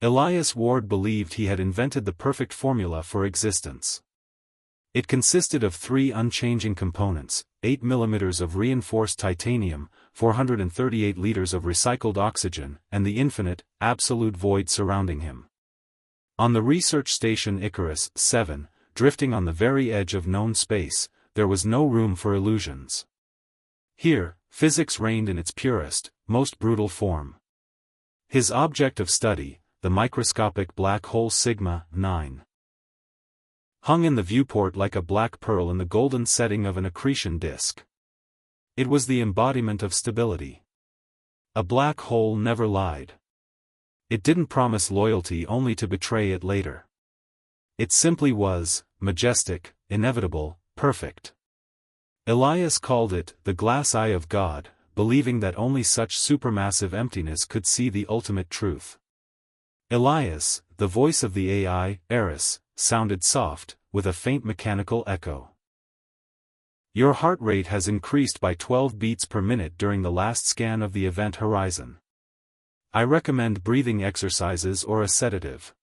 Elias Ward believed he had invented the perfect formula for existence. It consisted of 3 unchanging components: 8 mm of reinforced titanium, 438 liters of recycled oxygen, and the infinite, absolute void surrounding him. On the research station Icarus 7, drifting on the very edge of known space, there was no room for illusions. Here, physics reigned in its purest, most brutal form. His object of study, the microscopic black hole Sigma 9, hung in the viewport like a black pearl in the golden setting of an accretion disk. It was the embodiment of stability. A black hole never lied. It didn't promise loyalty only to betray it later. It simply was, majestic, inevitable, perfect. Elias called it the glass eye of God, believing that only such supermassive emptiness could see the ultimate truth. Elias, the voice of the AI, Eris, sounded soft, with a faint mechanical echo. Your heart rate has increased by 12 beats per minute during the last scan of the event horizon. I recommend breathing exercises or a sedative.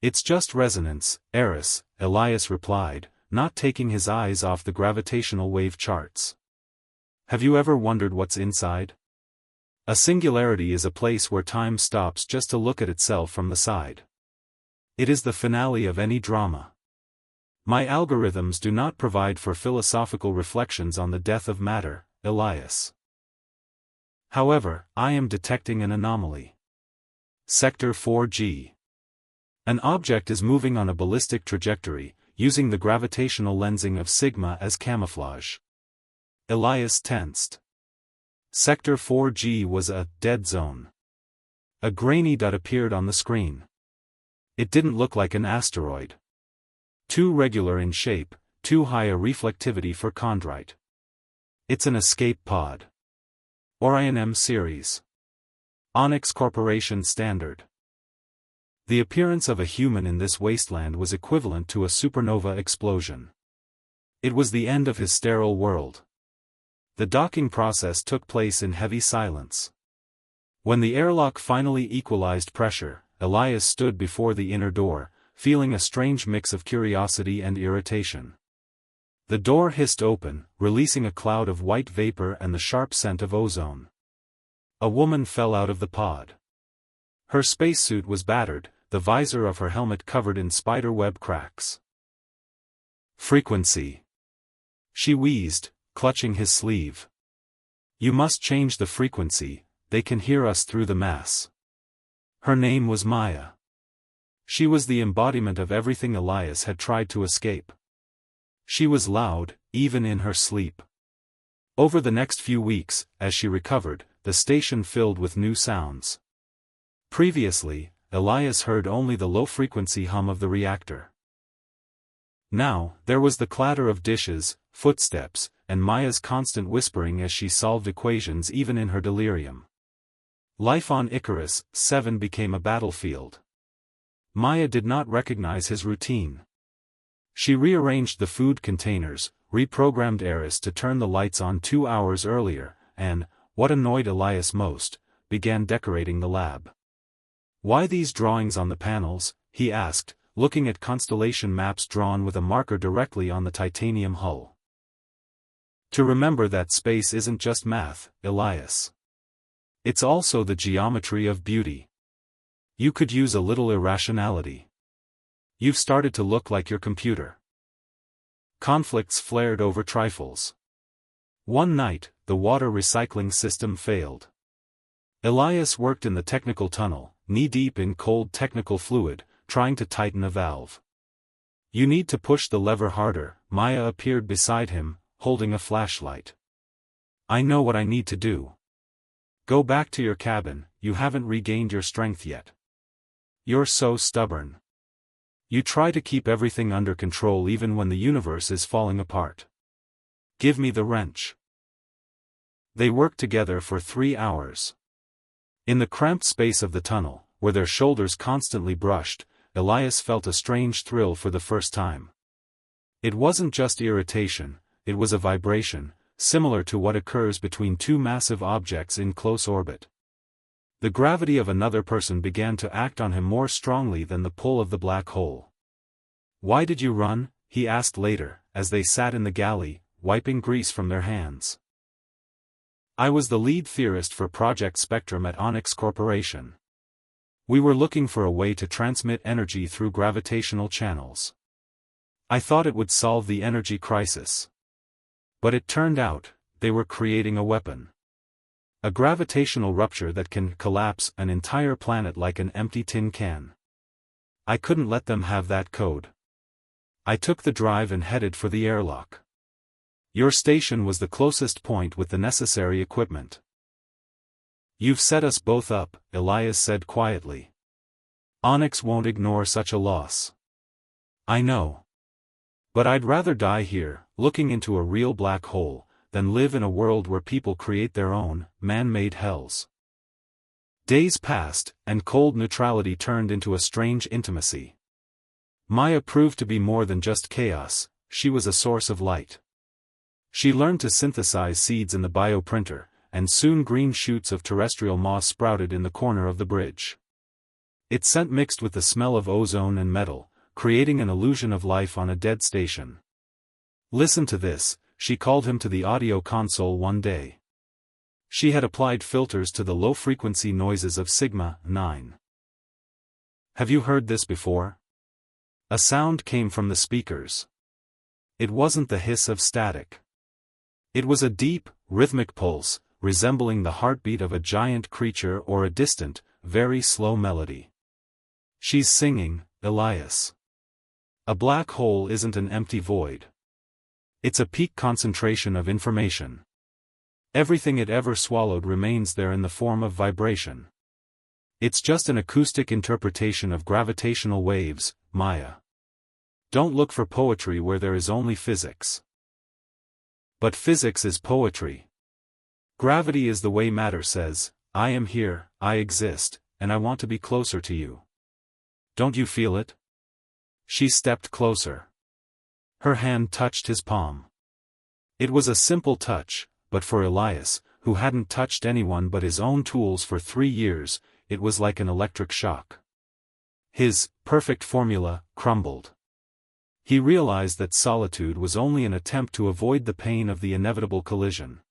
It's just resonance, Eris, Elias replied, not taking his eyes off the gravitational wave charts. Have you ever wondered what's inside? A singularity is a place where time stops just to look at itself from the side. It is the finale of any drama. My algorithms do not provide for philosophical reflections on the death of matter, Elias. However, I am detecting an anomaly. Sector 4G. An object is moving on a ballistic trajectory, using the gravitational lensing of Sigma as camouflage. Elias tensed. Sector 4G was a dead zone. A grainy dot appeared on the screen. It didn't look like an asteroid. Too regular in shape, too high a reflectivity for chondrite. It's an escape pod. Orion M series. Onyx Corporation standard. The appearance of a human in this wasteland was equivalent to a supernova explosion. It was the end of his sterile world. The docking process took place in heavy silence. When the airlock finally equalized pressure, Elias stood before the inner door, feeling a strange mix of curiosity and irritation. The door hissed open, releasing a cloud of white vapor and the sharp scent of ozone. A woman fell out of the pod. Her spacesuit was battered, the visor of her helmet covered in spiderweb cracks. Frequency. She wheezed, clutching his sleeve. You must change the frequency, they can hear us through the mass. Her name was Maya. She was the embodiment of everything Elias had tried to escape. She was loud, even in her sleep. Over the next few weeks, as she recovered, the station filled with new sounds. Previously, Elias heard only the low-frequency hum of the reactor. Now, there was the clatter of dishes, footsteps, and Maya's constant whispering as she solved equations even in her delirium. Life on Icarus 7 became a battlefield. Maya did not recognize his routine. She rearranged the food containers, reprogrammed Eris to turn the lights on 2 hours earlier, and, what annoyed Elias most, began decorating the lab. Why these drawings on the panels, he asked, looking at constellation maps drawn with a marker directly on the titanium hull. To remember that space isn't just math, Elias. It's also the geometry of beauty. You could use a little irrationality. You've started to look like your computer. Conflicts flared over trifles. One night, the water recycling system failed. Elias worked in the technical tunnel, knee-deep in cold technical fluid, trying to tighten a valve. You need to push the lever harder, Maya appeared beside him, holding a flashlight. I know what I need to do. Go back to your cabin, you haven't regained your strength yet. You're so stubborn. You try to keep everything under control even when the universe is falling apart. Give me the wrench. They worked together for 3 hours. In the cramped space of the tunnel, where their shoulders constantly brushed, Elias felt a strange thrill for the first time. It wasn't just irritation, it was a vibration, similar to what occurs between two massive objects in close orbit. The gravity of another person began to act on him more strongly than the pull of the black hole. "Why did you run?" he asked later, as they sat in the galley, wiping grease from their hands. "I was the lead theorist for Project Spectrum at Onyx Corporation. We were looking for a way to transmit energy through gravitational channels. I thought it would solve the energy crisis. But it turned out, they were creating a weapon. A gravitational rupture that can collapse an entire planet like an empty tin can. I couldn't let them have that code. I took the drive and headed for the airlock. Your station was the closest point with the necessary equipment." "You've set us both up," Elias said quietly. "Onyx won't ignore such a loss." "I know. But I'd rather die here, looking into a real black hole, than live in a world where people create their own, man-made hells." Days passed, and cold neutrality turned into a strange intimacy. Maya proved to be more than just chaos, she was a source of light. She learned to synthesize seeds in the bioprinter, and soon green shoots of terrestrial moss sprouted in the corner of the bridge. Its scent mixed with the smell of ozone and metal, creating an illusion of life on a dead station. "Listen to this," she called him to the audio console one day. She had applied filters to the low-frequency noises of Sigma 9. "Have you heard this before?" A sound came from the speakers. It wasn't the hiss of static. It was a deep, rhythmic pulse, resembling the heartbeat of a giant creature or a distant, very slow melody. "She's singing, Elias. A black hole isn't an empty void. It's a peak concentration of information. Everything it ever swallowed remains there in the form of vibration. It's just an acoustic interpretation of gravitational waves, Maya. Don't look for poetry where there is only physics. But physics is poetry. Gravity is the way matter says, I am here, I exist, and I want to be closer to you. Don't you feel it?" She stepped closer. Her hand touched his palm. It was a simple touch, but for Elias, who hadn't touched anyone but his own tools for 3 years, it was like an electric shock. His perfect formula crumbled. He realized that solitude was only an attempt to avoid the pain of the inevitable collision.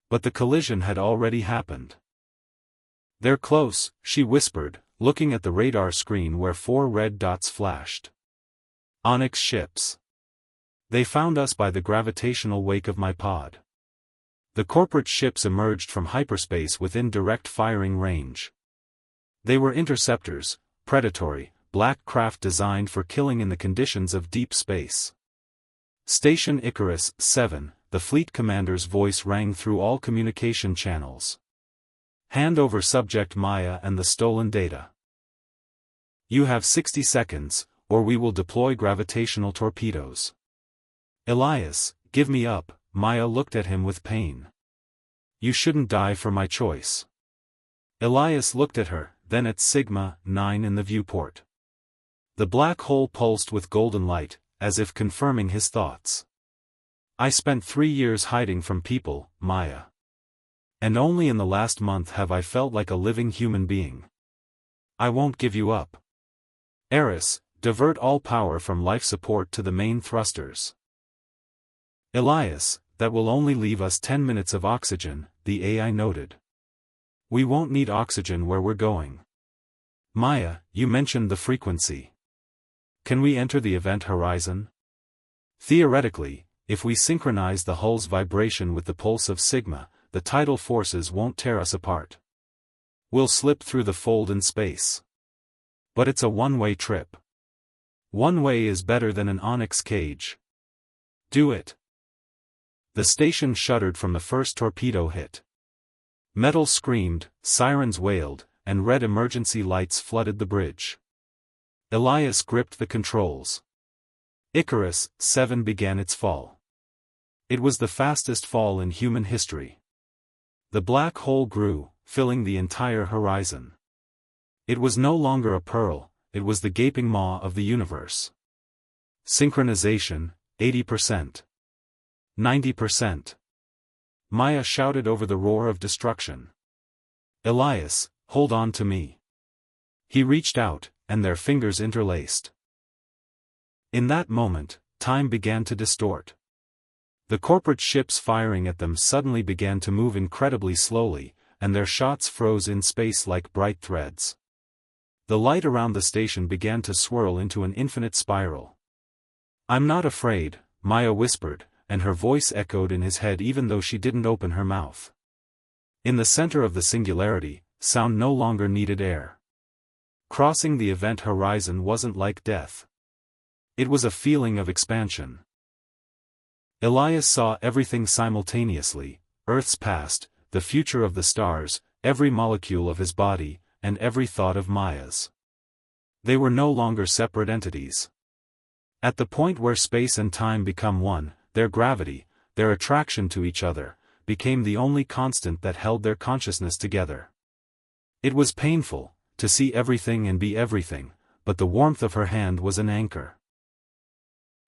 But the collision had already happened. "They're close," she whispered, looking at the radar screen where 4 red dots flashed. "Onyx ships. They found us by the gravitational wake of my pod." The corporate ships emerged from hyperspace within direct firing range. They were interceptors, predatory, black craft designed for killing in the conditions of deep space. "Station Icarus 7, the fleet commander's voice rang through all communication channels. Hand over subject Maya and the stolen data. You have 60 seconds, or we will deploy gravitational torpedoes." "Elias, give me up," Maya looked at him with pain. "You shouldn't die for my choice." Elias looked at her, then at Sigma 9 in the viewport. The black hole pulsed with golden light, as if confirming his thoughts. "I spent 3 years hiding from people, Maya. And only in the last month have I felt like a living human being. I won't give you up. Eris, divert all power from life support to the main thrusters." "Elias, that will only leave us 10 minutes of oxygen," the AI noted. "We won't need oxygen where we're going." "Maya, you mentioned the frequency. Can we enter the event horizon?" "Theoretically, if we synchronize the hull's vibration with the pulse of Sigma, the tidal forces won't tear us apart. We'll slip through the fold in space. But it's a one-way trip. One way is better than an onyx cage. Do it." The station shuddered from the first torpedo hit. Metal screamed, sirens wailed, and red emergency lights flooded the bridge. Elias gripped the controls. Icarus 7 began its fall. It was the fastest fall in human history. The black hole grew, filling the entire horizon. It was no longer a pearl, it was the gaping maw of the universe. Synchronization, 80%. 90%. Maya shouted over the roar of destruction. "Elias, hold on to me." He reached out, and their fingers interlaced. In that moment, time began to distort. The corporate ships firing at them suddenly began to move incredibly slowly, and their shots froze in space like bright threads. The light around the station began to swirl into an infinite spiral. "I'm not afraid," Maya whispered, and her voice echoed in his head even though she didn't open her mouth. In the center of the singularity, sound no longer needed air. Crossing the event horizon wasn't like death. It was a feeling of expansion. Elias saw everything simultaneously: Earth's past, the future of the stars, every molecule of his body, and every thought of Maya's. They were no longer separate entities. At the point where space and time become one, their gravity, their attraction to each other, became the only constant that held their consciousness together. It was painful, to see everything and be everything, but the warmth of her hand was an anchor.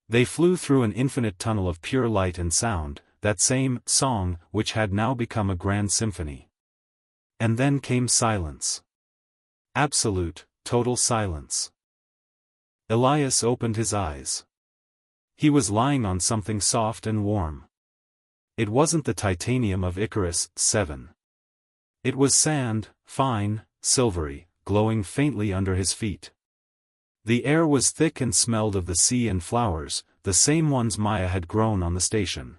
They flew through an infinite tunnel of pure light and sound, that same song which had now become a grand symphony. And then came silence. Absolute, total silence. Elias opened his eyes. He was lying on something soft and warm. It wasn't the titanium of Icarus 7. It was sand, fine, silvery, glowing faintly under his feet. The air was thick and smelled of the sea and flowers, the same ones Maya had grown on the station.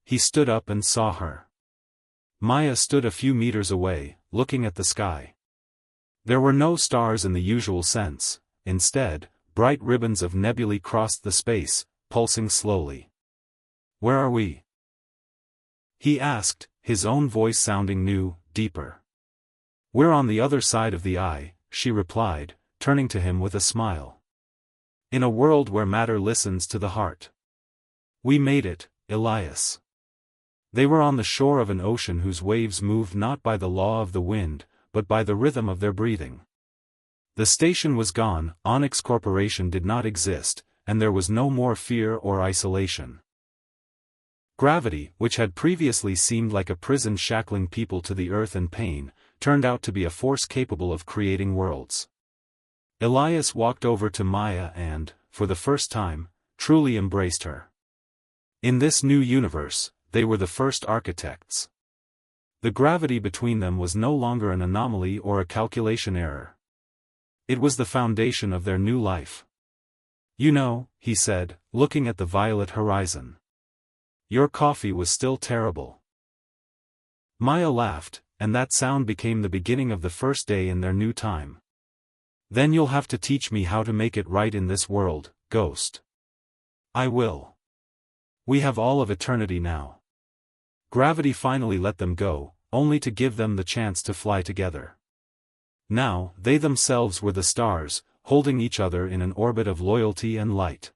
He stood up and saw her. Maya stood a few meters away, looking at the sky. There were no stars in the usual sense. Instead, bright ribbons of nebulae crossed the space, pulsing slowly. "Where are we?" he asked, his own voice sounding new, deeper. "We're on the other side of the eye," she replied, turning to him with a smile. "In a world where matter listens to the heart." "We made it, Elias." They were on the shore of an ocean whose waves moved not by the law of the wind, but by the rhythm of their breathing. The station was gone, Onyx Corporation did not exist, and there was no more fear or isolation. Gravity, which had previously seemed like a prison shackling people to the earth and pain, turned out to be a force capable of creating worlds. Elias walked over to Maya and, for the first time, truly embraced her. In this new universe, they were the first architects. The gravity between them was no longer an anomaly or a calculation error. It was the foundation of their new life. "You know," he said, looking at the violet horizon. "Your coffee was still terrible." Maya laughed, and that sound became the beginning of the first day in their new time. "Then you'll have to teach me how to make it right in this world, Ghost." "I will. We have all of eternity now." Gravity finally let them go, only to give them the chance to fly together. Now, they themselves were the stars, holding each other in an orbit of loyalty and light.